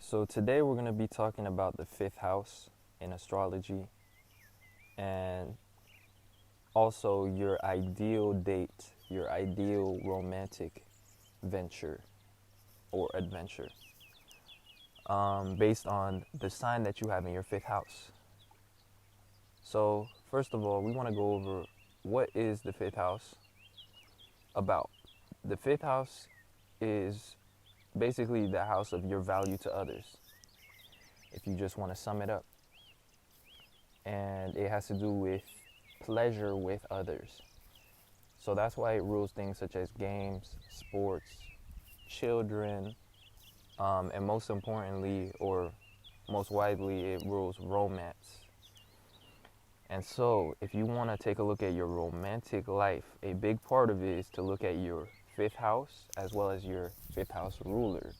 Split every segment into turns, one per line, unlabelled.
So today we're going to be talking about the fifth house in astrology and also your ideal date, your ideal romantic venture or adventure, based on the sign that you have in your fifth house. So first of all, we want to go over what is the fifth house about. The fifth house is basically the house of your value to others, if you just want to sum it up. And it has to do with pleasure with others. So that's why it rules things such as games, sports, children, and most importantly, or most widely, it rules romance. And so if you want to take a look at your romantic life, a big part of it is to look at your fifth house as well as your fifth house ruler,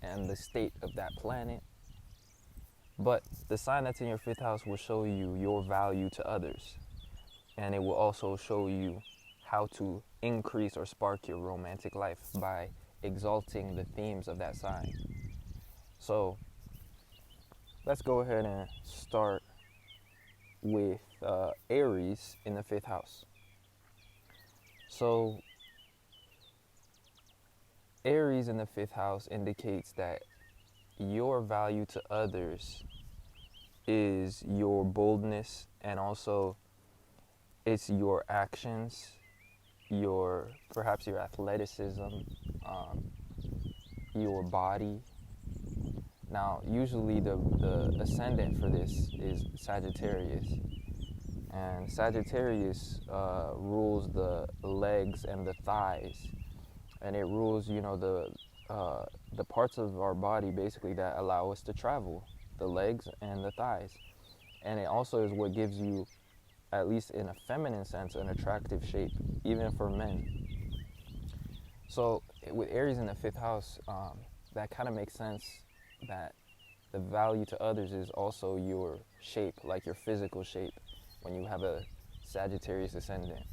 and the state of that planet. But the sign that's in your fifth house will show you your value to others. And it will also show you how to increase or spark your romantic life by exalting the themes of that sign. So let's go ahead and start with Aries in the fifth house. So Aries in the fifth house indicates that your value to others is your boldness, and also it's your actions, perhaps your athleticism, your body. Now, usually the ascendant for this is Sagittarius, and Sagittarius rules the legs and the thighs, and it rules, the parts of our body basically that allow us to travel, the legs and the thighs. And it also is what gives you, at least in a feminine sense, an attractive shape, even for men. So with Aries in the fifth house, that kind of makes sense that the value to others is also your shape, like your physical shape, when you have a Sagittarius ascendant.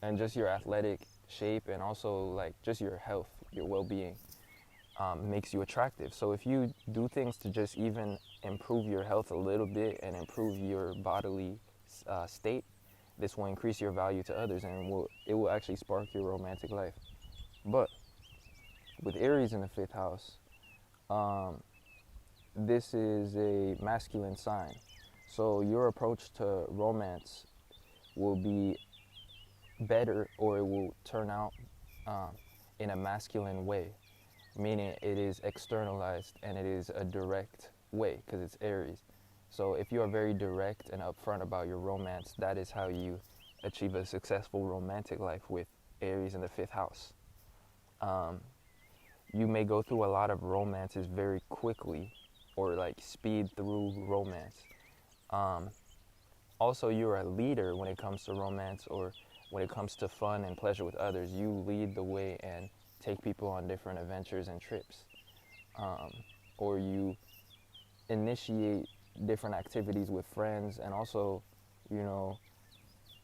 And just your athletic shape, and also like just your health, your well-being, makes you attractive. So if you do things to just even improve your health a little bit and improve your bodily state, this will increase your value to others, and it will actually spark your romantic life. But with Aries in the fifth house, this is a masculine sign. So your approach to romance will be better, or it will turn out in a masculine way, meaning it is externalized and it is a direct way because it's Aries. So if you are very direct and upfront about your romance, that is how you achieve a successful romantic life with Aries in the fifth house. You may go through a lot of romances very quickly, or like speed through romance. Also, you're a leader when it comes to romance, or when it comes to fun and pleasure with others. You lead the way and take people on different adventures and trips, or you initiate different activities with friends. And also, in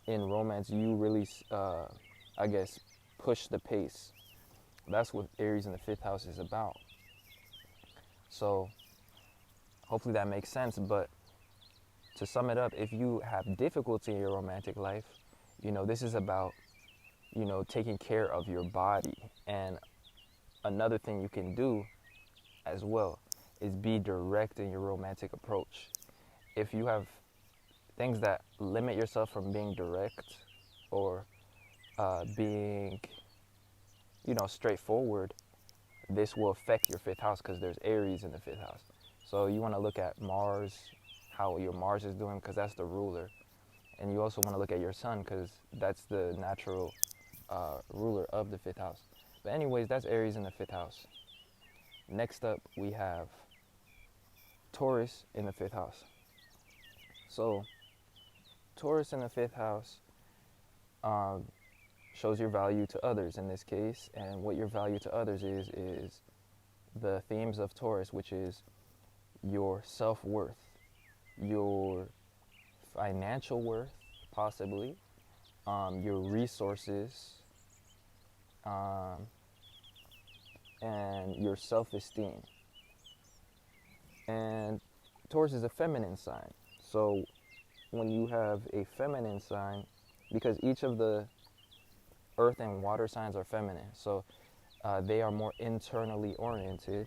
romance, you really, push the pace. That's what Aries in the fifth house is about. So hopefully that makes sense. But to sum it up, if you have difficulty in your romantic life, this is about, taking care of your body. And another thing you can do as well is be direct in your romantic approach. If you have things that limit yourself from being direct, or being, straightforward, this will affect your fifth house because there's Aries in the fifth house. So you want to look at Mars, how your Mars is doing, because that's the ruler. And you also want to look at your sun, because that's the natural ruler of the fifth house. But anyways, that's Aries in the fifth house. Next up, we have Taurus in the fifth house. So Taurus in the fifth house shows your value to others in this case. And what your value to others is the themes of Taurus, which is your self-worth, your financial worth, possibly, your resources, and your self-esteem. And Taurus is a feminine sign. So when you have a feminine sign, because each of the earth and water signs are feminine, so they are more internally oriented.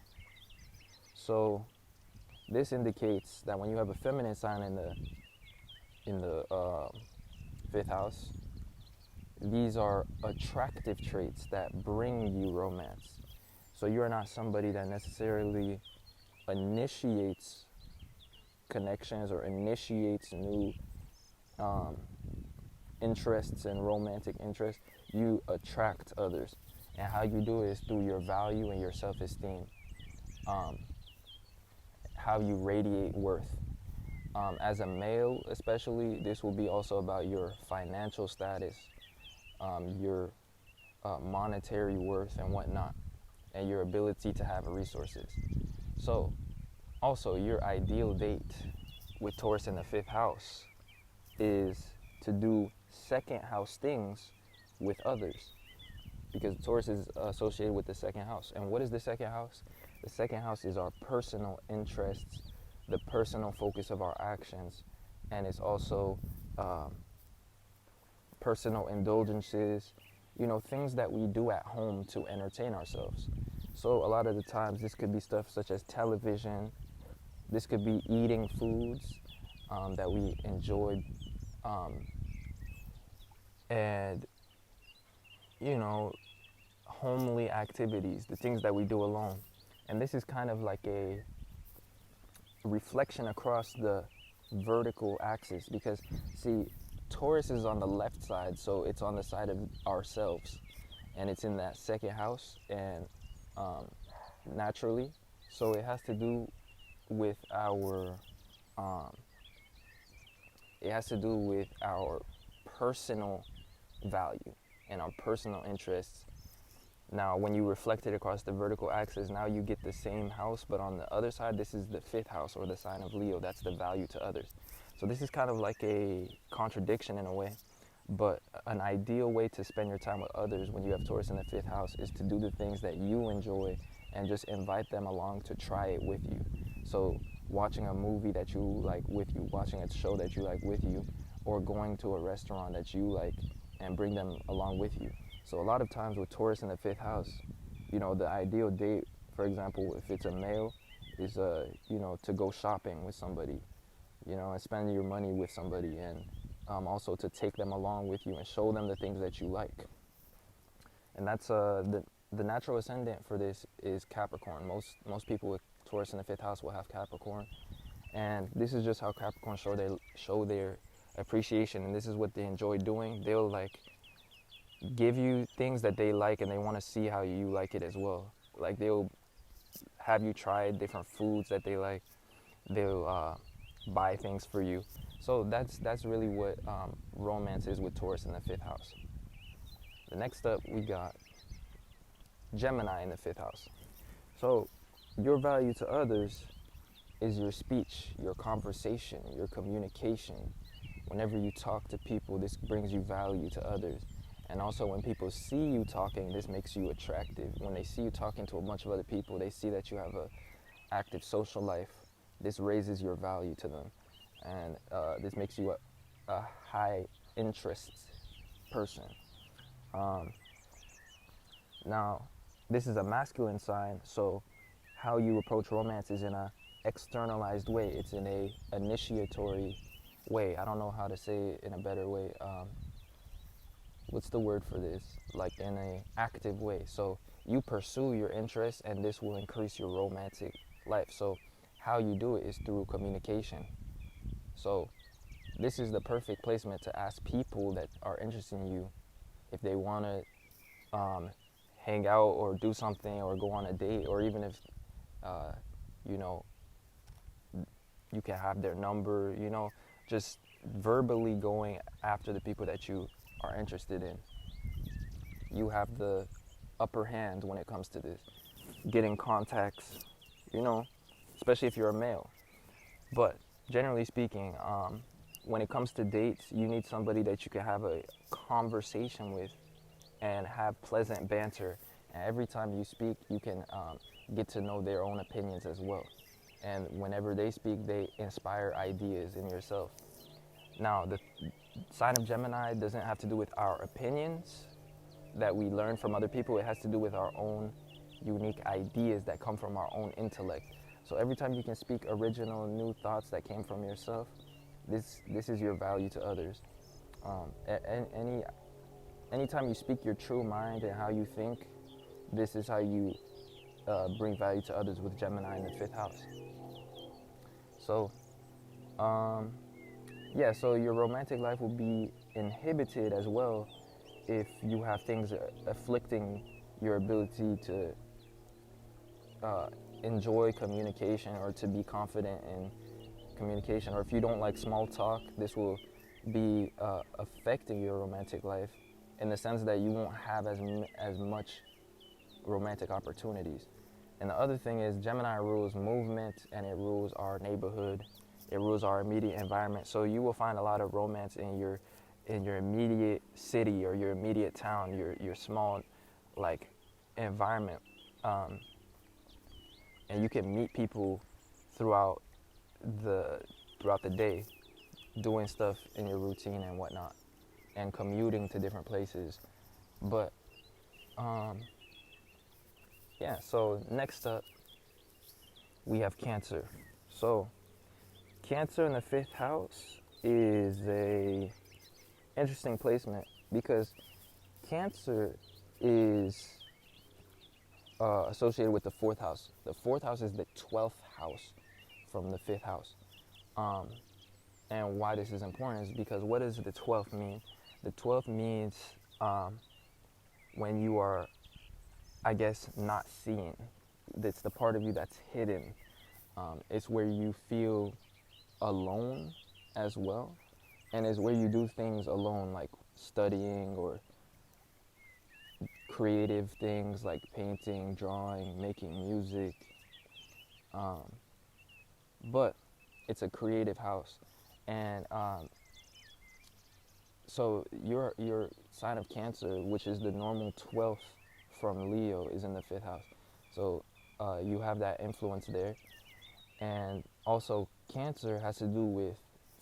So this indicates that when you have a feminine sign in the fifth house, these are attractive traits that bring you romance. So you're not somebody that necessarily initiates connections or initiates new interests and romantic interests. You attract others, and how you do it is through your value and your self-esteem, how you radiate worth. As a male especially, this will be also about your financial status, your monetary worth and whatnot, and your ability to have resources. So also your ideal date with Taurus in the fifth house is to do second house things with others, because Taurus is associated with the second house. And what is the second house? The second house is our personal interests, the personal focus of our actions, and it's also personal indulgences, things that we do at home to entertain ourselves. So a lot of the times this could be stuff such as television, this could be eating foods that we enjoy, and homely activities, the things that we do alone. And this is kind of like a reflection across the vertical axis, because see, Taurus is on the left side, so it's on the side of ourselves, and it's in that second house, and naturally, so it has to do with our personal value and our personal interests. Now, when you reflect it across the vertical axis, now you get the same house, but on the other side, this is the fifth house, or the sign of Leo. That's the value to others. So this is kind of like a contradiction in a way, but an ideal way to spend your time with others when you have Taurus in the fifth house is to do the things that you enjoy and just invite them along to try it with you. So watching a movie that you like with you, watching a show that you like with you, or going to a restaurant that you like and bring them along with you. So a lot of times with Taurus in the fifth house, the ideal date, for example, if it's a male, is to go shopping with somebody, and spend your money with somebody, and also to take them along with you and show them the things that you like. And that's the natural ascendant for this is Capricorn. Most people with Taurus in the fifth house will have Capricorn, and this is just how Capricorn show their appreciation, and this is what they enjoy doing. They'll give you things that they like, and they want to see how you like it as well. Like they'll have you try different foods that they like. They'll buy things for you. So that's really what romance is with Taurus in the fifth house. The next up, we got Gemini in the fifth house. So your value to others is your speech, your conversation, your communication. Whenever you talk to people, this brings you value to others. And also when people see you talking, this makes you attractive. When they see you talking to a bunch of other people, they see that you have an active social life. This raises your value to them. And this makes you a high interest person. Now, this is a masculine sign, so how you approach romance is in a externalized way. It's in a initiatory way. I don't know how to say it in a better way. What's the word for this? Like in a active way. So you pursue your interests, and this will increase your romantic life. So how you do it is through communication. So this is the perfect placement to ask people that are interested in you if they want to hang out or do something or go on a date, or even if you can have their number, just verbally going after the people that you are interested in. You have the upper hand when it comes to this. Getting contacts, especially if you're a male. But generally speaking, when it comes to dates, you need somebody that you can have a conversation with and have pleasant banter And every time you speak, you can get to know their own opinions as well. And whenever they speak, they inspire ideas in yourself. Now, the sign of Gemini doesn't have to do with our opinions that we learn from other people. It has to do with our own unique ideas that come from our own intellect. So every time you can speak original, new thoughts that came from yourself, this is your value to others. Anytime you speak your true mind and how you think, this is how you bring value to others with Gemini in the 5th house. So, yeah, so your romantic life will be inhibited as well if you have things afflicting your ability to enjoy communication or to be confident in communication. Or if you don't like small talk, this will be affecting your romantic life in the sense that you won't have as much romantic opportunities. And the other thing is Gemini rules movement, and it rules our neighborhood. It rules our immediate environment. So you will find a lot of romance in your immediate city or your immediate town, your small like environment. And you can meet people throughout the day, doing stuff in your routine and whatnot, and commuting to different places. But yeah, so next up we have Cancer. So Cancer in the 5th house is a interesting placement because Cancer is associated with the 4th house. The 4th house is the 12th house from the 5th house. And why this is important is because what does the 12th mean? The 12th means when you are, I guess, not seen. It's the part of you that's hidden. It's where you feel alone as well. And it's where you do things alone, like studying or creative things like painting, drawing, making music. But it's a creative house. And so your sign of Cancer, which is the normal 12th from Leo, is in the 5th house. So you have that influence there. And also Cancer has to do with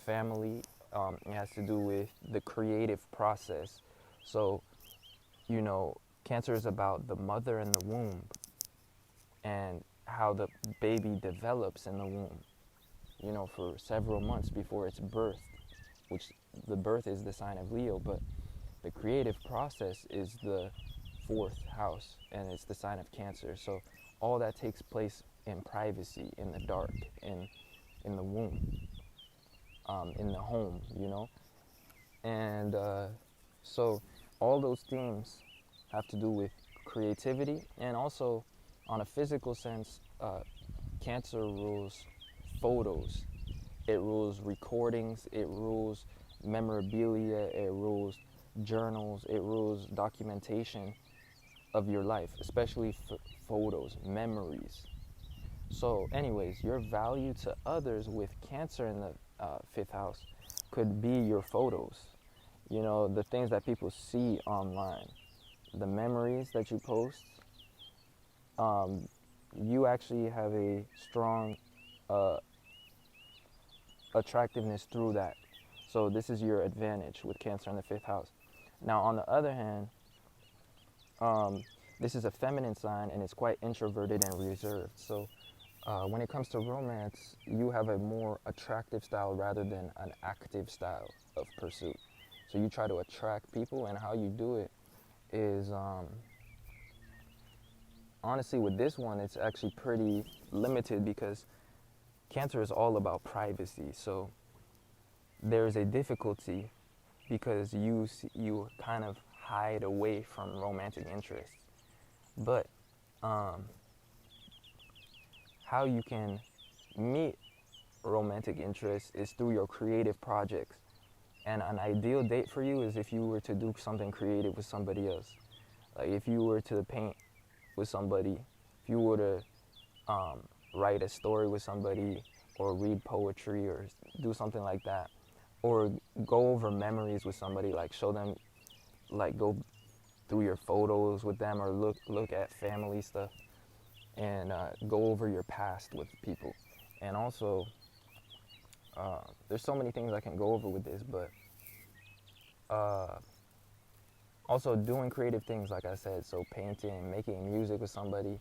family. It has to do with the creative process. So, you know, Cancer is about the mother in the womb and how the baby develops in the womb, you know, for several months before it's birthed, which the birth is the sign of Leo, but the creative process is the 4th house, and it's the sign of Cancer. So all that takes place in privacy, in the dark, in the womb, in the home, you know. And so all those themes have to do with creativity, and also on a physical sense, Cancer rules photos, it rules recordings, it rules memorabilia, it rules journals, it rules documentation of your life, especially photos, memories. So anyways, your value to others with Cancer in the 5th house could be your photos, you know, the things that people see online, the memories that you post. You actually have a strong attractiveness through that. So this is your advantage with Cancer in the 5th house. Now on the other hand, this is a feminine sign, and it's quite introverted and reserved. So when it comes to romance, you have a more attractive style rather than an active style of pursuit. So you try to attract people, and how you do it is, honestly, with this one, it's actually pretty limited because Cancer is all about privacy. So there's a difficulty because you kind of hide away from romantic interests. But how you can meet romantic interests is through your creative projects. And an ideal date for you is if you were to do something creative with somebody else. Like if you were to paint with somebody, if you were to write a story with somebody, or read poetry, or do something like that, or go over memories with somebody, like show them, like go through your photos with them, or look at family stuff, and go over your past with people. And also, there's so many things I can go over with this, but also doing creative things, like I said, so painting, making music with somebody.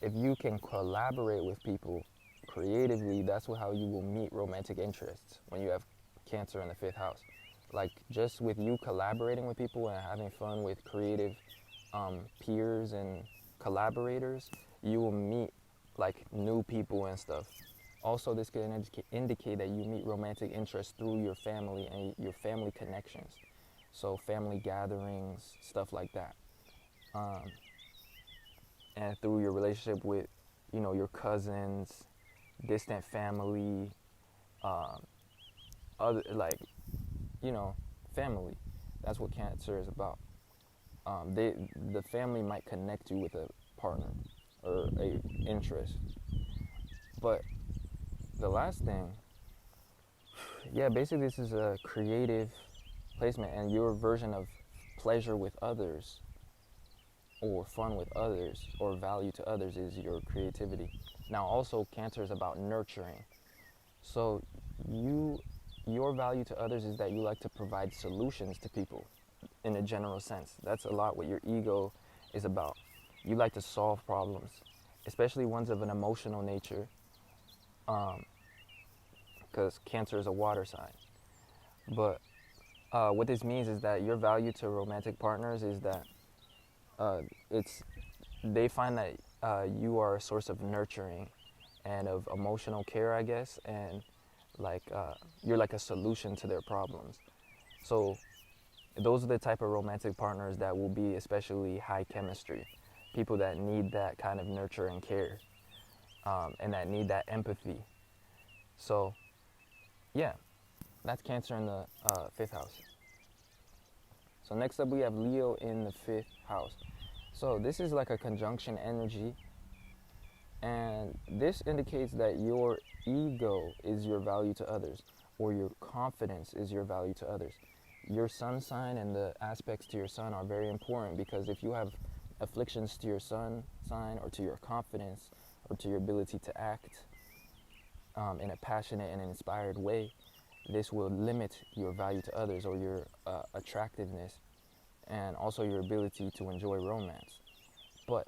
If you can collaborate with people creatively, that's how you will meet romantic interests when you have Cancer in the 5th house. Like, just with you collaborating with people and having fun with creative peers and collaborators, you will meet like new people and stuff. Also, this can indicate that you meet romantic interests through your family and your family connections. So family gatherings, stuff like that. And through your relationship with, your cousins, distant family, other, like, family. That's what Cancer is about. The family might connect you with a partner or a interest. But the last thing, basically this is a creative placement, and your version of pleasure with others or fun with others or value to others is your creativity. Now also, Cancer is about nurturing. So your value to others is that you like to provide solutions to people in a general sense. That's a lot what your ego is about. You like to solve problems, especially ones of an emotional nature, because Cancer is a water sign. But what this means is that your value to romantic partners is that they find that you are a source of nurturing and of emotional care, I guess, and like you're like a solution to their problems. So those are the type of romantic partners that will be especially high chemistry, people that need that kind of nurture and care, and that need that empathy. So that's Cancer in the 5th house. So next up we have Leo in the 5th house. So this is like a conjunction energy, and this indicates that your ego is your value to others, or your confidence is your value to others. Your sun sign and the aspects to your sun are very important, because if you have afflictions to your sun sign, or to your confidence, or to your ability to act in a passionate and inspired way, this will limit your value to others, or your attractiveness, and also your ability to enjoy romance. But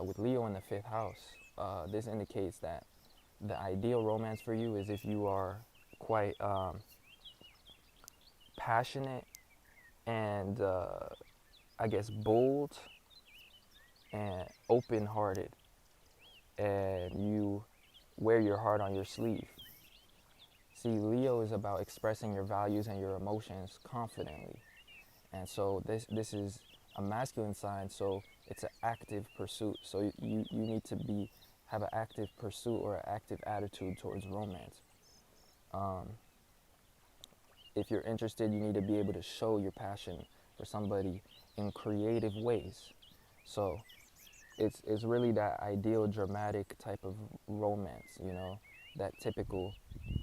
with Leo in the 5th house, this indicates that the ideal romance for you is if you are quite passionate and I guess bold and open-hearted, and you wear your heart on your sleeve. See, Leo is about expressing your values and your emotions confidently. And so this is a masculine sign, so it's an active pursuit. So you need to have an active pursuit or an active attitude towards romance. If you're interested, you need to be able to show your passion for somebody in creative ways. So it's really that ideal dramatic type of romance, that typical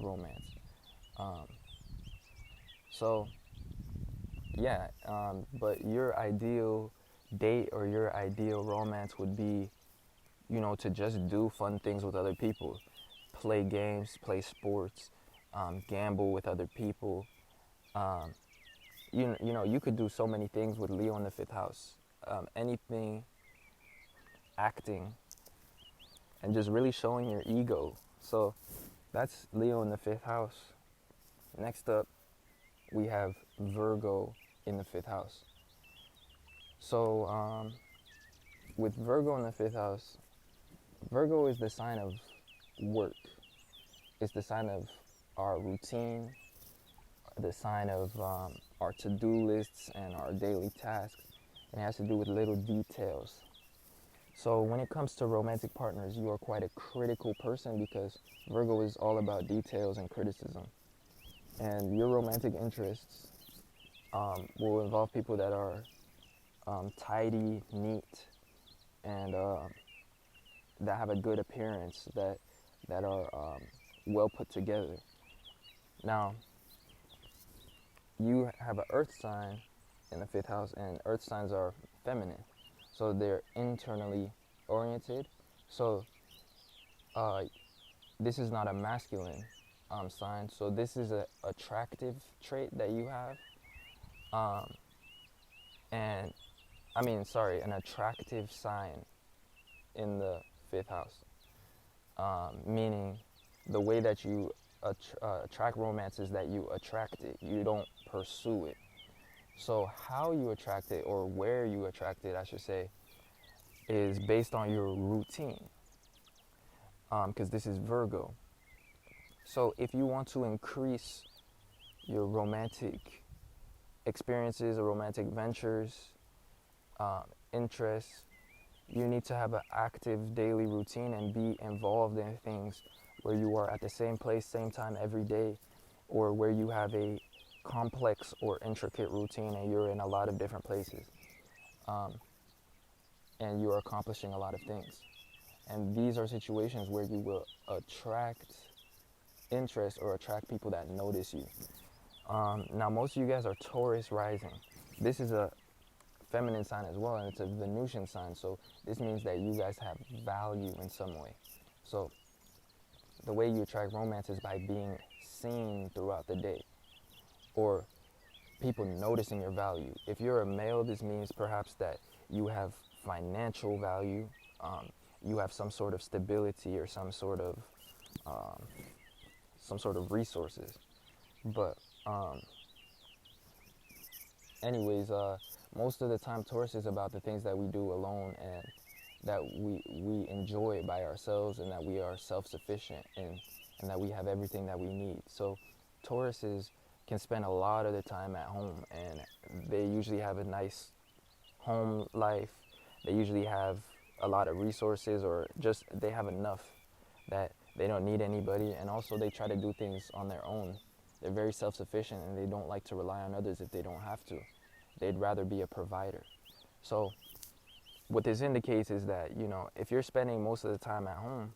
romance. But your ideal date or your ideal romance would be, to just do fun things with other people, play games, play sports, gamble with other people. You could do so many things with Leo in the 5th house. Anything, acting, and just really showing your ego. So that's Leo in the 5th house. Next up, we have Virgo in the 5th house. So with Virgo in the 5th house, Virgo is the sign of work. It's the sign of our routine, the sign of our to-do lists and our daily tasks. And it has to do with little details. So when it comes to romantic partners, you are quite a critical person, because Virgo is all about details and criticism. And your romantic interests will involve people that are tidy, neat, and that have a good appearance, that are well put together. Now, you have an earth sign, in the 5th house, and earth signs are feminine. So they're internally oriented. So this is not a masculine sign. So this is a attractive trait that you have. And I mean, sorry, an attractive sign in the 5th house. Meaning the way that you attract romance is that you attract it. You don't pursue it. So how you attract it, or where you attract it, I should say, is based on your routine. Because this is Virgo. So if you want to increase your romantic experiences or romantic ventures, interests, you need to have an active daily routine and be involved in things where you are at the same place, same time every day, or where you have a complex or intricate routine and you're in a lot of different places, and you're accomplishing a lot of things. And these are situations where you will attract interest or attract people that notice you. Now, most of you guys are Taurus rising. This is a feminine sign as well, and it's a Venusian sign. So this means that you guys have value in some way. So the way you attract romance is by being seen throughout the day, or people noticing your value. If you're a male, this means perhaps that you have financial value, you have some sort of stability or some sort of resources. But anyways, most of the time Taurus is about the things that we do alone, and that we enjoy by ourselves, and that we are self-sufficient, and that we have everything that we need. So Tauruses can spend a lot of the time at home, and they usually have a nice home life. They usually have a lot of resources, or just they have enough that they don't need anybody, and also they try to do things on their own. They're very self-sufficient, and they don't like to rely on others if they don't have to. They'd rather be a provider. So what this indicates is that, if you're spending most of the time at home,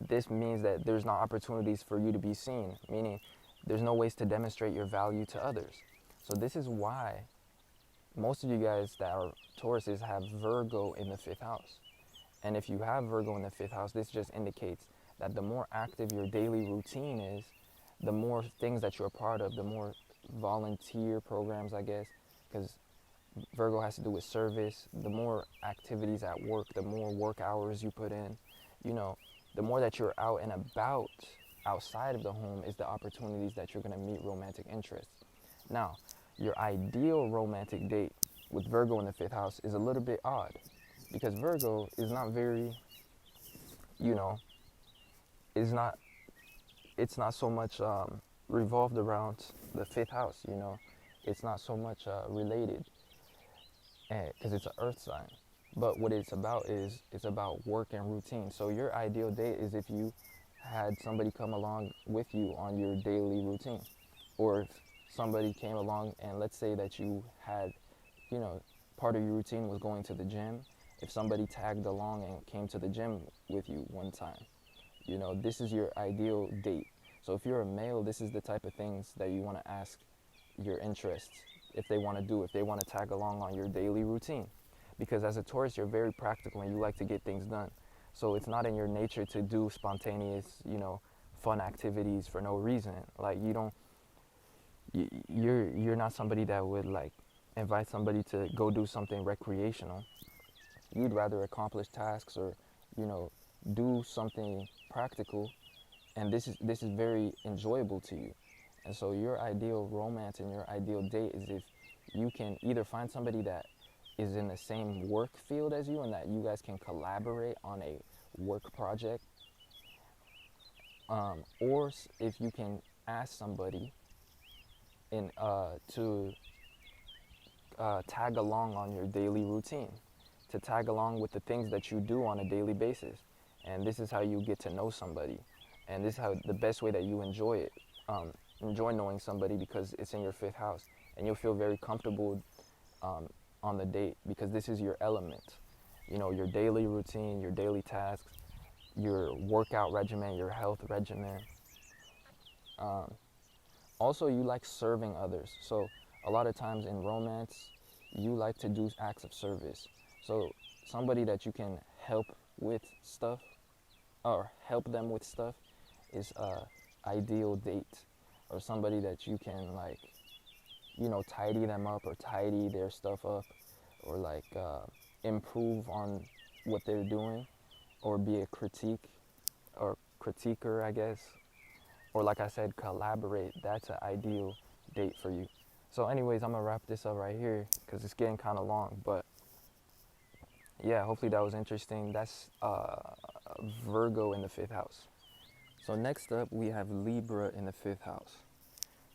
this means that there's no opportunities for you to be seen, meaning there's no ways to demonstrate your value to others. So this is why most of you guys that are Tauruses have Virgo in the 5th house. And if you have Virgo in the 5th house, this just indicates that the more active your daily routine is, the more things that you're a part of, the more volunteer programs, I guess, because Virgo has to do with service, the more activities at work, the more work hours you put in, the more that you're out and about outside of the home is the opportunities that you're going to meet romantic interests. Now, your ideal romantic date with Virgo in the 5th house is a little bit odd, because Virgo is not very, it's not so much revolved around the 5th house, It's not so much related, because it's an earth sign. But what it's about is, it's about work and routine. So your ideal date is if you had somebody come along with you on your daily routine, or if somebody came along and let's say that you had, part of your routine was going to the gym. If somebody tagged along and came to the gym with you one time, this is your ideal date. So if you're a male, this is the type of things that you want to ask your interests if they want to tag along on your daily routine. Because as a Taurus, you're very practical and you like to get things done. So it's not in your nature to do spontaneous, fun activities for no reason. Like you're not somebody that would like invite somebody to go do something recreational. You'd rather accomplish tasks or, do something practical, and this is very enjoyable to you. And so your ideal romance and your ideal date is if you can either find somebody that is in the same work field as you and that you guys can collaborate on a work project, or if you can ask somebody to tag along on your daily routine, to tag along with the things that you do on a daily basis. And this is how you get to know somebody, and this is how the best way that you enjoy it. Enjoy knowing somebody because it's in your 5th house, and you'll feel very comfortable on the date because this is your element. Your daily routine, your daily tasks, your workout regimen, your health regimen. Also, you like serving others. So a lot of times in romance, you like to do acts of service. So somebody that you can help with stuff or help them with stuff is a ideal date, or somebody that you can like, tidy them up or tidy their stuff up, or like improve on what they're doing, or be a critique or critiquer, I guess, or like I said, collaborate. That's an ideal date for you. So anyways, I'm gonna wrap this up right here because it's getting kind of long, but yeah, hopefully that was interesting. That's Virgo in the 5th house. So next up we have Libra in the 5th house.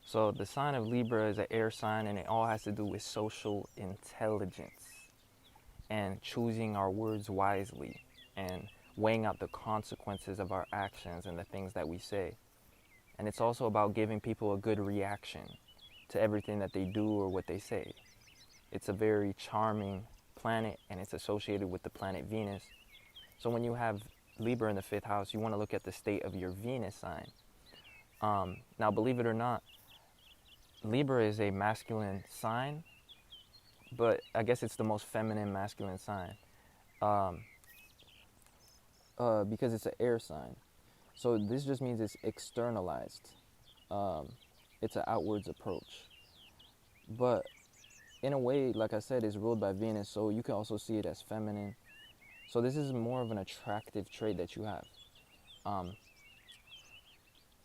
So the sign of Libra is an air sign, and it all has to do with social intelligence and choosing our words wisely and weighing out the consequences of our actions and the things that we say. And it's also about giving people a good reaction to everything that they do or what they say. It's a very charming planet, and it's associated with the planet Venus. So when you have Libra in the 5th house, you want to look at the state of your Venus sign. Now, believe it or not, Libra is a masculine sign, but I guess it's the most feminine masculine sign because it's an air sign. So this just means it's externalized. It's an outwards approach. But in a way, like I said, it's ruled by Venus, so you can also see it as feminine. So this is more of an attractive trait that you have.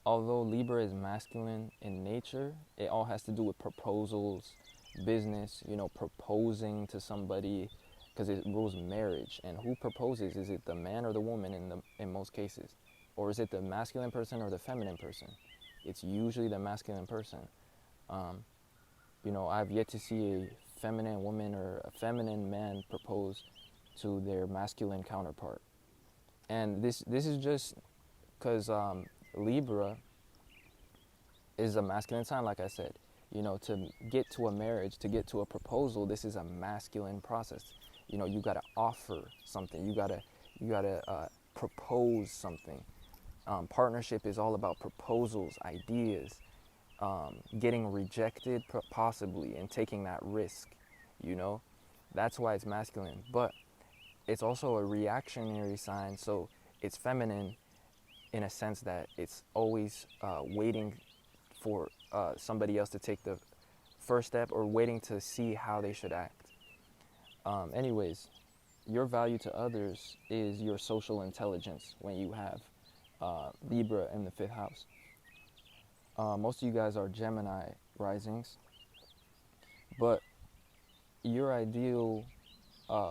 Although Libra is masculine in nature, it all has to do with proposals, business, proposing to somebody, because it rules marriage. And who proposes? Is it the man or the woman in most cases? Or is it the masculine person or the feminine person? It's usually the masculine person. I've yet to see a feminine woman or a feminine man propose to their masculine counterpart. And this is just because Libra is a masculine sign, like I said. To get to a marriage, to get to a proposal, this is a masculine process. You gotta offer something. You gotta propose something. Partnership is all about proposals, ideas, getting rejected possibly, and taking that risk. That's why it's masculine. But it's also a reactionary sign, so it's feminine in a sense that it's always waiting for somebody else to take the first step, or waiting to see how they should act. Anyways, your value to others is your social intelligence when you have Libra in the 5th house. Most of you guys are Gemini risings, but your ideal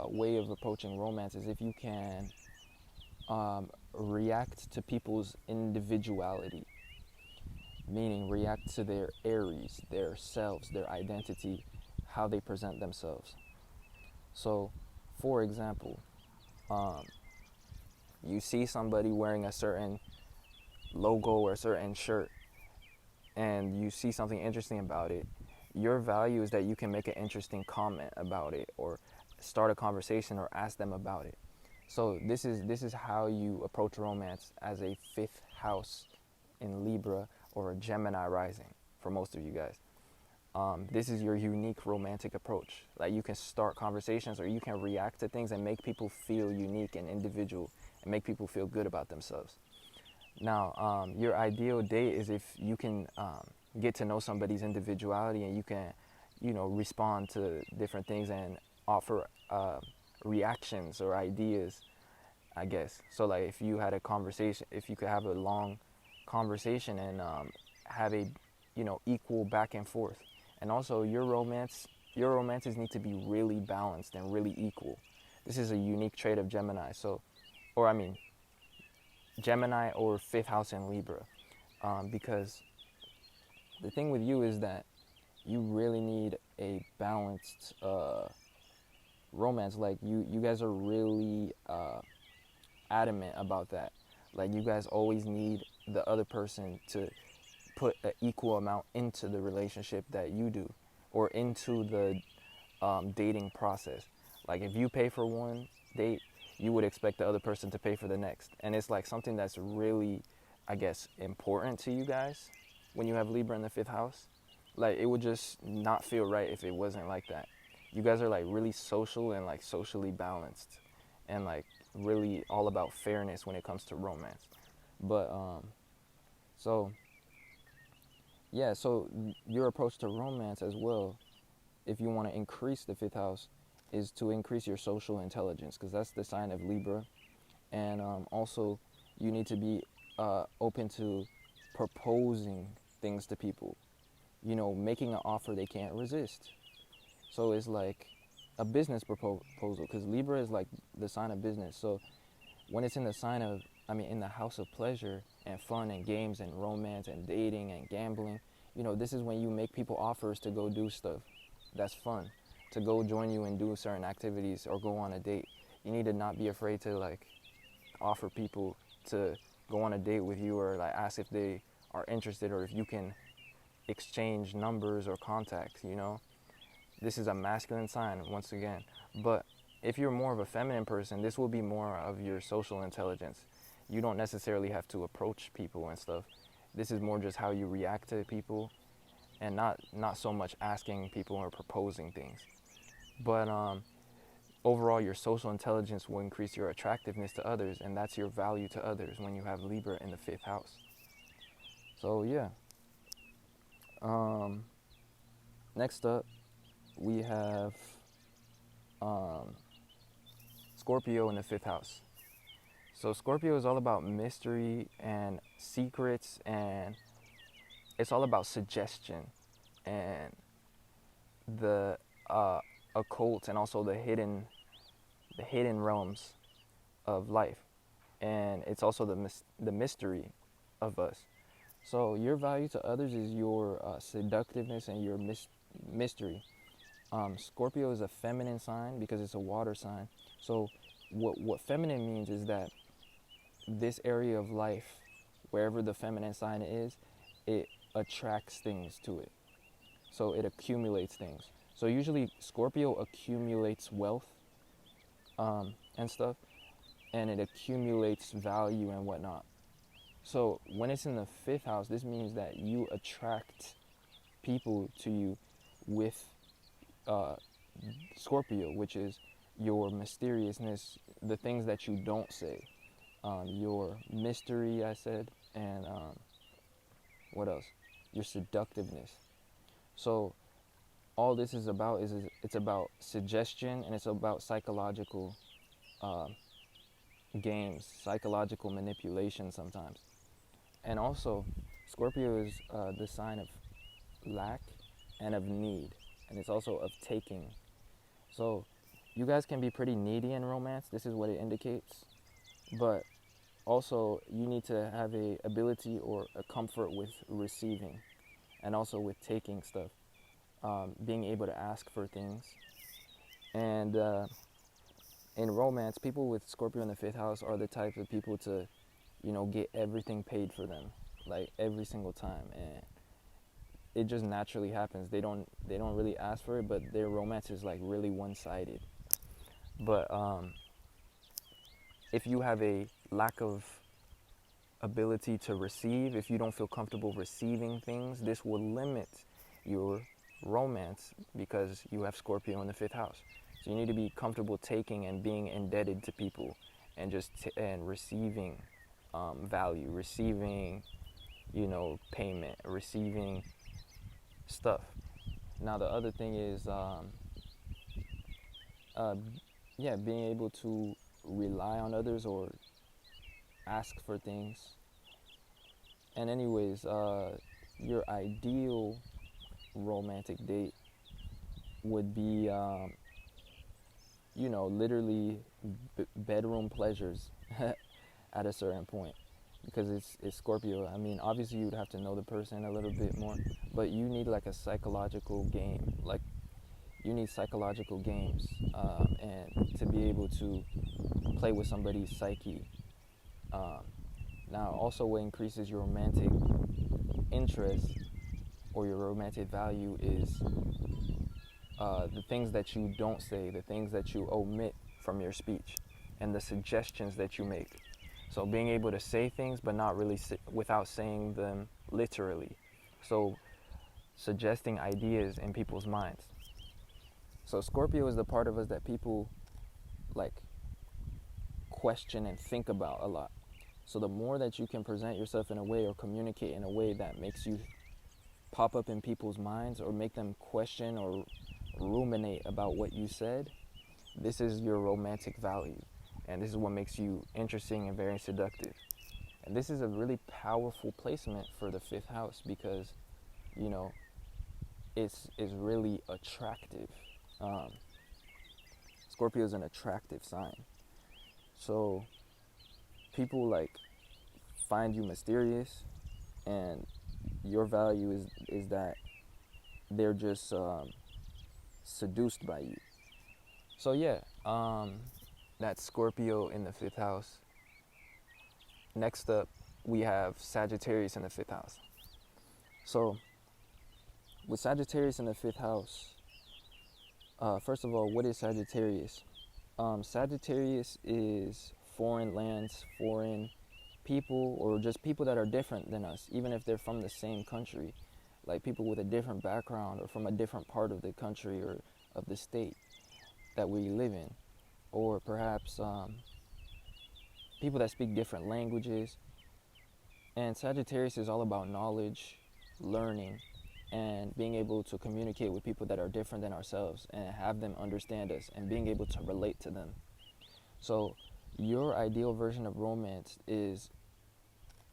way of approaching romance is if you can react to people's individuality, meaning react to their Aries, their selves, their identity, how they present themselves. So, for example, you see somebody wearing a certain logo or a certain shirt, and you see something interesting about it. Your value is that you can make an interesting comment about it, or start a conversation, or ask them about it. So this is how you approach romance as a 5th house in Libra or a Gemini rising for most of you guys. This is your unique romantic approach. Like, you can start conversations, or you can react to things and make people feel unique and individual, and make people feel good about themselves. Now, your ideal date is if you can get to know somebody's individuality, and you can, respond to different things and offer reactions or ideas, I guess. So like, if you had a conversation, if you could have a long conversation and have a, equal back and forth. And also your romances need to be really balanced and really equal. This is a unique trait of Gemini. Gemini or 5th house in Libra, because the thing with you is that you really need a balanced romance. Like, you guys are really adamant about that. Like, you guys always need the other person to put an equal amount into the relationship that you do, or into the dating process. Like, if you pay for one date, you would expect the other person to pay for the next. And it's like something that's really, I guess, important to you guys when you have Libra in the 5th house. Like, it would just not feel right if it wasn't like that. You guys are like really social and like socially balanced, and like really all about fairness when it comes to romance. But so yeah, so your approach to romance as well, if you want to increase the fifth house, is to increase your social intelligence, because that's the sign of Libra. And also, you need to be open to proposing things to people, you know, making an offer they can't resist. So it's like a business proposal, because Libra is like the sign of business. So when it's in the sign of, in the house of pleasure and fun and games and romance and dating and gambling, you know, this is when you make people offers to go do stuff that's fun, to go join you and do certain activities or go on a date. You need to not be afraid to like offer people to go on a date with you, or like ask if they are interested, or if you can exchange numbers or contacts, you know. This is a masculine sign once again. But if you're more of a feminine person, this will be more of your social intelligence. You don't necessarily have to approach people and stuff. This is more just how you react to people, and not so much asking people or proposing things. But overall, your social intelligence will increase your attractiveness to others, and that's your value to others when you have Libra in the fifth house. So yeah. Next up, we have Scorpio in the fifth house. So Scorpio is all about mystery and secrets, and it's all about suggestion and the occult, and also the hidden realms of life. And it's also the mystery of us. So your value to others is your seductiveness and your mystery. Scorpio is a feminine sign because it's a water sign. So what feminine means is that this area of life, wherever the feminine sign is, it attracts things to it. So it accumulates things. So usually Scorpio accumulates wealth and stuff, and it accumulates value and whatnot. So when it's in the fifth house, this means that you attract people to you with Scorpio, which is your mysteriousness, the things that you don't say, your mystery, I said, and what else? Your seductiveness. So all this is about is it's about suggestion, and it's about psychological games, psychological manipulation sometimes. And also, Scorpio is the sign of lack and of need, and it's also of taking. So you guys can be pretty needy in romance. This is what it indicates. But also, you need to have a ability or a comfort with receiving, and also with taking stuff, being able to ask for things. And in romance, people with Scorpio in the fifth house are the type of people to, you know, get everything paid for them, like every single time, and it just naturally happens. They don't really ask for it, but their romance is like really one-sided. But if you have a lack of ability to receive, if you don't feel comfortable receiving things, this will limit your romance, because you have Scorpio in the fifth house. So you need to be comfortable taking and being indebted to people, and just and receiving value, receiving, you know, payment, receiving stuff. Now the other thing is being able to rely on others or ask for things. And anyways, your ideal romantic date would be literally bedroom pleasures at a certain point, because it's Scorpio. I mean, obviously you'd have to know the person a little bit more, but you need like a psychological game. Like, you need psychological games, and to be able to play with somebody's psyche. Now, also what increases your romantic interest or your romantic value is the things that you don't say, the things that you omit from your speech, and the suggestions that you make. So being able to say things, but not really without saying them literally. So suggesting ideas in people's minds. So Scorpio is the part of us that people like question and think about a lot. So the more that you can present yourself in a way or communicate in a way that makes you pop up in people's minds or make them question or ruminate about what you said, this is your romantic value. And this is what makes you interesting and very seductive. And this is a really powerful placement for the 5th house because, you know, it's really attractive. Scorpio is an attractive sign. So people like find you mysterious, and your value is that they're just seduced by you. So yeah, that's Scorpio in the 5th house. Next up, we have Sagittarius in the 5th house. So with Sagittarius in the 5th house, first of all, what is Sagittarius? Sagittarius is foreign lands, foreign people, or just people that are different than us, even if they're from the same country, like people with a different background or from a different part of the country or of the state that we live in, or perhaps people that speak different languages. And Sagittarius is all about knowledge, learning, and being able to communicate with people that are different than ourselves and have them understand us and being able to relate to them. So your ideal version of romance is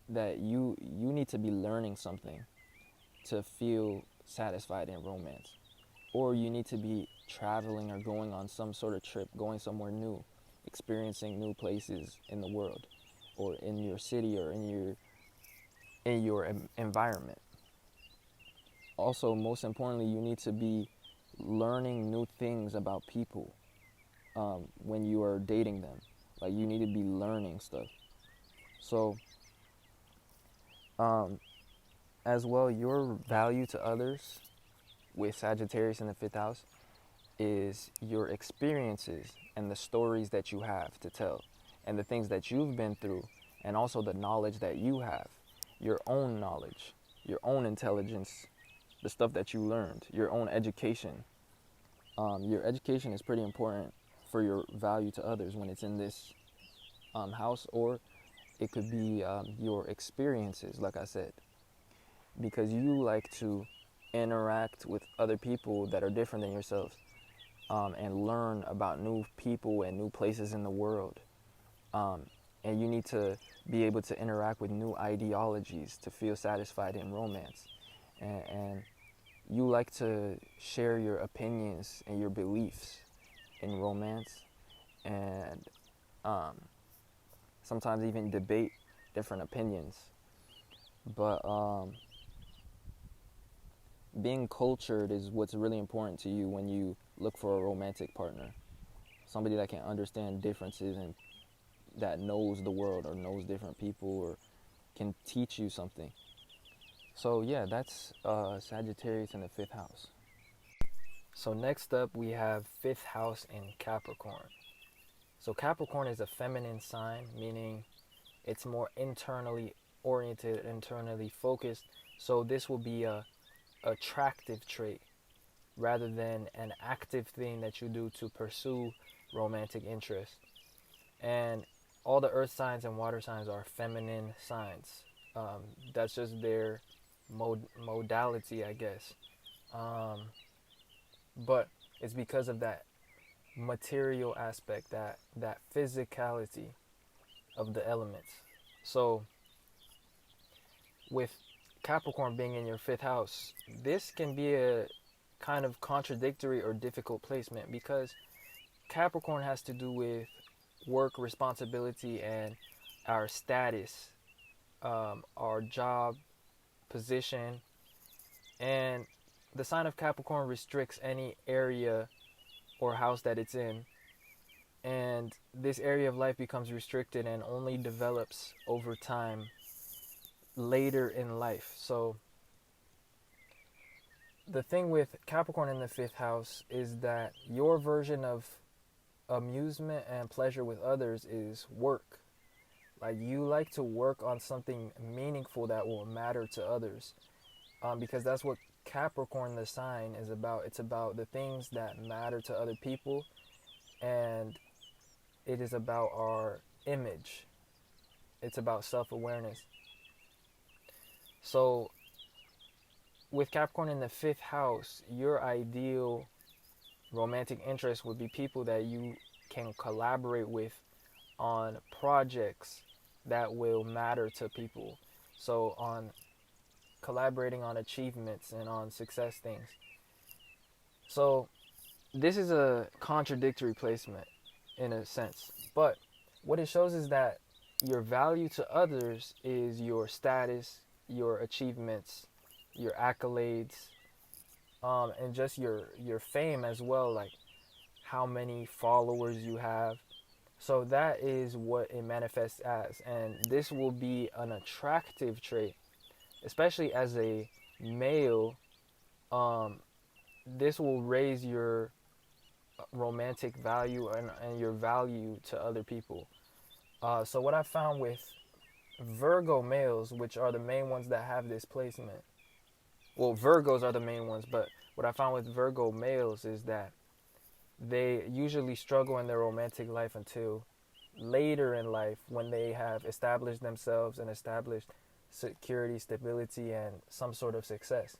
that you need to be learning something to feel satisfied in romance, or you need to be traveling or going on some sort of trip, going somewhere new, experiencing new places in the world or in your city or in your environment. Also, most importantly, you need to be learning new things about people when you are dating them. Like, you need to be learning stuff. So as well, your value to others with Sagittarius in the 5th house is your experiences and the stories that you have to tell and the things that you've been through, and also the knowledge that you have, your own knowledge, your own intelligence, the stuff that you learned, your own education. Your education is pretty important for your value to others when it's in this house, or it could be your experiences, like I said, because you like to interact with other people that are different than yourselves, and learn about new people and new places in the world. And you need to be able to interact with new ideologies to feel satisfied in romance. And you like to share your opinions and your beliefs in romance, and sometimes even debate different opinions. But being cultured is what's really important to you when you look for a romantic partner. Somebody that can understand differences and that knows the world or knows different people or can teach you something. So yeah, that's Sagittarius in the 5th house. So next up we have 5th house in Capricorn. So Capricorn is a feminine sign, meaning it's more internally oriented, internally focused. So this will be a attractive trait rather than an active thing that you do to pursue romantic interest. And all the earth signs and water signs are feminine signs. That's just their modality, I guess. But it's because of that material aspect, that physicality of the elements. So with Capricorn being in your 5th house, this can be a kind of contradictory or difficult placement because Capricorn has to do with work, responsibility, and our status, our job, position, and the sign of Capricorn restricts any area or house that it's in, and this area of life becomes restricted and only develops over time later in life. So the thing with Capricorn in the 5th house is that your version of amusement and pleasure with others is work. Like, you like to work on something meaningful that will matter to others, because that's what Capricorn, the sign, is about, it's about the things that matter to other people, and it is about our image. It's about self-awareness. So with Capricorn in the 5th house, your ideal romantic interest would be people that you can collaborate with on projects that will matter to people. So on collaborating on achievements and on success things. So this is a contradictory placement in a sense, but what it shows is that your value to others is your status, your achievements, your accolades, and just your fame as well, like how many followers you have. So that is what it manifests as, and this will be an attractive trait, especially as a male. This will raise your romantic value and your value to other people. So what I found with Virgo males, which are the main ones that have this placement, well, Virgos are the main ones, but what I found with Virgo males is that they usually struggle in their romantic life until later in life, when they have established themselves and established security, stability, and some sort of success.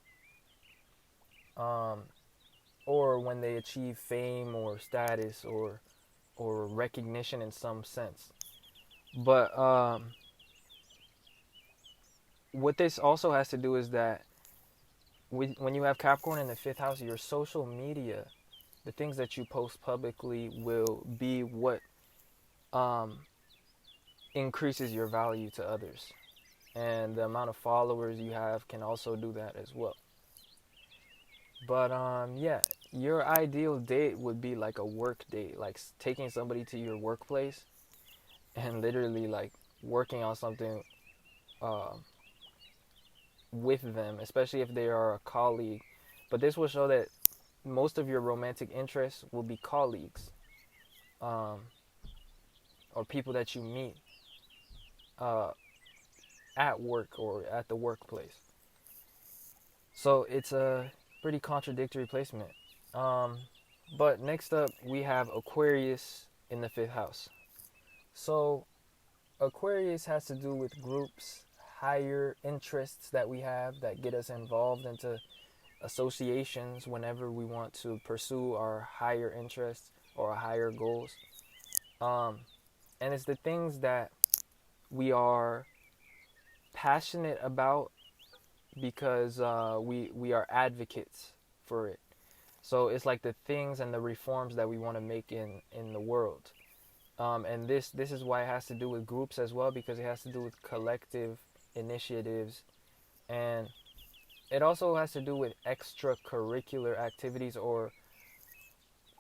Or when they achieve fame or status or recognition in some sense. But what this also has to do is that when you have Capricorn in the 5th house, your social media, the things that you post publicly, will be what increases your value to others. And the amount of followers you have can also do that as well. But yeah, your ideal date would be like a work date, like taking somebody to your workplace and literally like working on something with them, especially if they are a colleague. But this will show that most of your romantic interests will be colleagues, or people that you meet at work or at the workplace. So it's a pretty contradictory placement. But next up, we have Aquarius in the 5th house. So Aquarius has to do with groups, higher interests that we have that get us involved into associations whenever we want to pursue our higher interests or our higher goals. And it's the things that we are passionate about because we are advocates for it. So it's like the things and the reforms that we want to make in the world. And this is why it has to do with groups as well, because it has to do with collective initiatives, and it also has to do with extracurricular activities or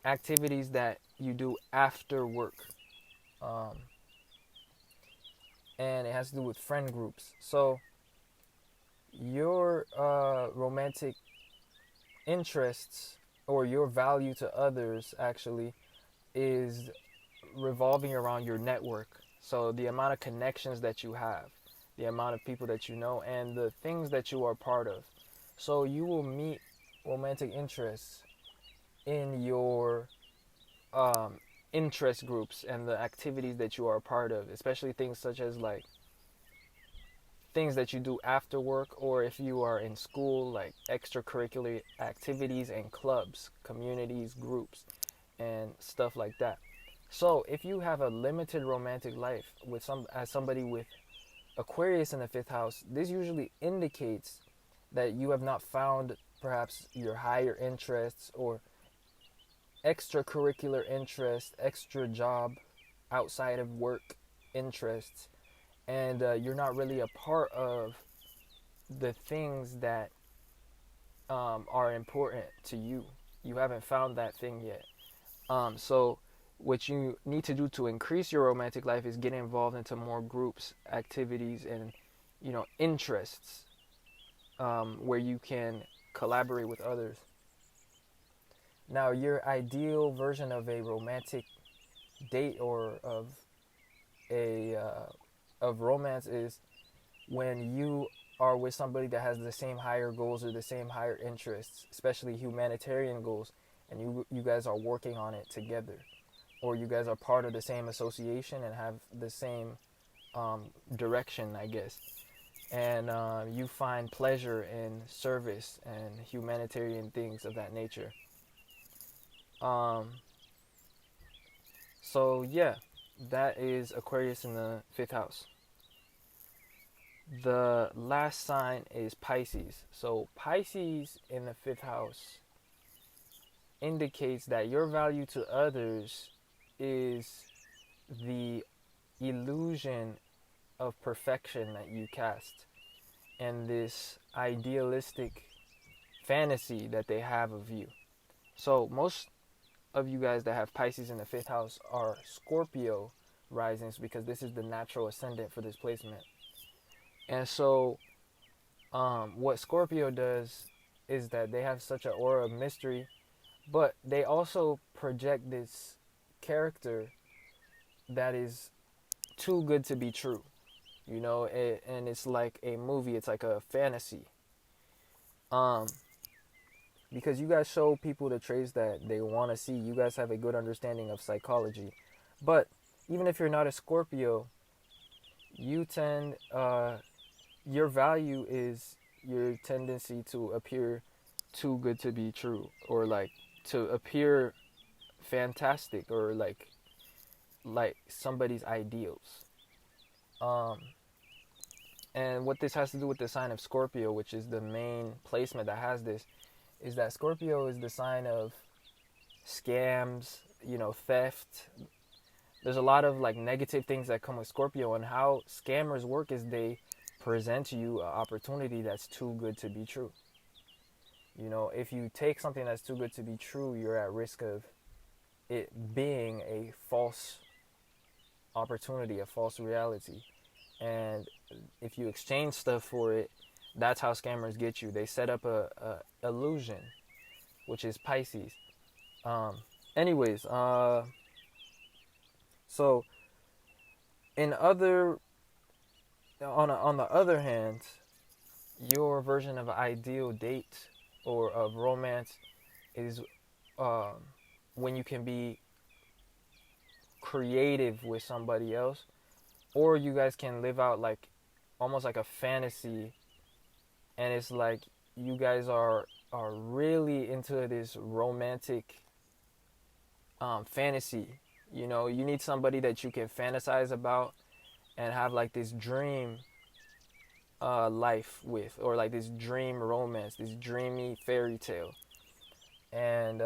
activities that you do after work. And it has to do with friend groups. So your romantic interests or your value to others actually is revolving around your network. So the amount of connections that you have, the amount of people that you know, and the things that you are part of. So you will meet romantic interests in your interest groups and the activities that you are a part of, especially things such as like things that you do after work, or if you are in school, like extracurricular activities and clubs, communities, groups, and stuff like that. So if you have a limited romantic life with somebody with Aquarius in the 5th house, this usually indicates that you have not found perhaps your higher interests or extracurricular interests, extra job outside of work interests, and you're not really a part of the things that are important to you. You haven't found that thing yet. So what you need to do to increase your romantic life is get involved into more groups, activities, and interests where you can collaborate with others. Now, your ideal version of a romantic date or of a of romance is when you are with somebody that has the same higher goals or the same higher interests, especially humanitarian goals, and you guys are working on it together, or you guys are part of the same association and have the same direction, I guess, and you find pleasure in service and humanitarian things of that nature. Um, so yeah, that is Aquarius in the fifth house. The last sign is Pisces. So Pisces in the fifth house indicates that your value to others is the illusion of perfection that you cast and this idealistic fantasy that they have of you. So most of you guys that have Pisces in the fifth house are Scorpio risings, because this is the natural ascendant for this placement. And so what Scorpio does is that they have such an aura of mystery, but they also project this character that is too good to be true, you know, and it's like a movie, it's like a fantasy. Um, because you guys show people the traits that they want to see. You guys have a good understanding of psychology. But even if you're not a Scorpio, you tend, your value is your tendency to appear too good to be true, or like to appear fantastic, or like somebody's ideals. Um, and what this has to do with the sign of Scorpio, which is the main placement that has this, is that Scorpio is the sign of scams, you know, theft. There's a lot of like negative things that come with Scorpio, and how scammers work is they present to you an opportunity that's too good to be true. You know, if you take something that's too good to be true, you're at risk of it being a false opportunity, a false reality. And if you exchange stuff for it, that's how scammers get you. They set up a illusion, which is Pisces. Um, anyways, so in other on the other hand, your version of an ideal date or of romance is um, when you can be creative with somebody else, or you guys can live out like almost like a fantasy, and it's like you guys are really into this romantic fantasy. You know, you need somebody that you can fantasize about and have like this dream life with, or like this dream romance, this dreamy fairy tale, and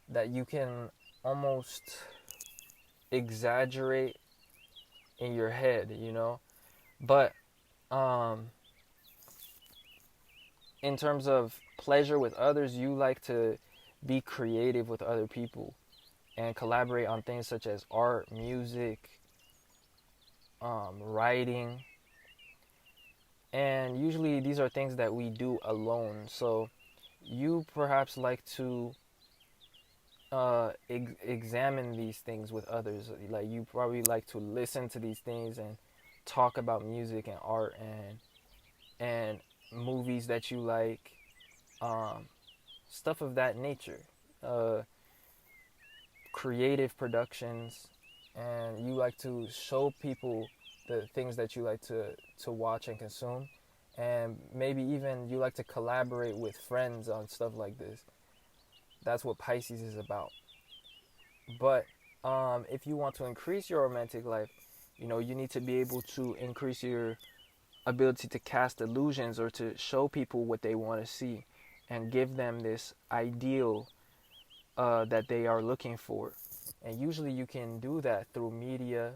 that you can almost exaggerate in your head, you know. But in terms of pleasure with others, you like to be creative with other people and collaborate on things such as art, music, writing, and usually these are things that we do alone. So you perhaps like to examine these things with others. Like you probably like to listen to these things and talk about music and art and movies that you like, um, stuff of that nature, uh, creative productions, and you like to show people the things that you like to watch and consume, and maybe even you like to collaborate with friends on stuff like this. That's what Pisces is about. But if you want to increase your romantic life, you know, you need to be able to increase your ability to cast illusions, or to show people what they want to see and give them this ideal that they are looking for. And usually you can do that through media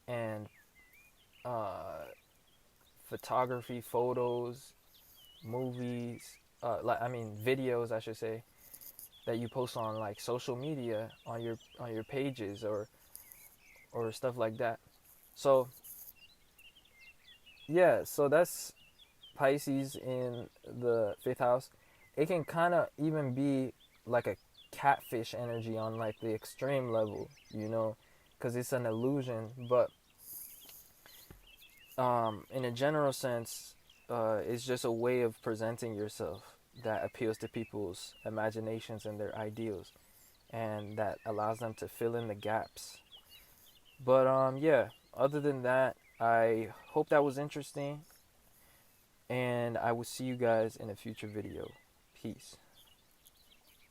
and uh, photography, photos, movies, videos, I should say, that you post on like social media on your pages, or stuff like that. So yeah, so that's Pisces in the fifth house. It can kind of even be like a catfish energy on like the extreme level, you know, because it's an illusion. But in a general sense, it's just a way of presenting yourself that appeals to people's imaginations and their ideals, and that allows them to fill in the gaps. But yeah, other than that, I hope that was interesting, and I will see you guys in a future video. Peace.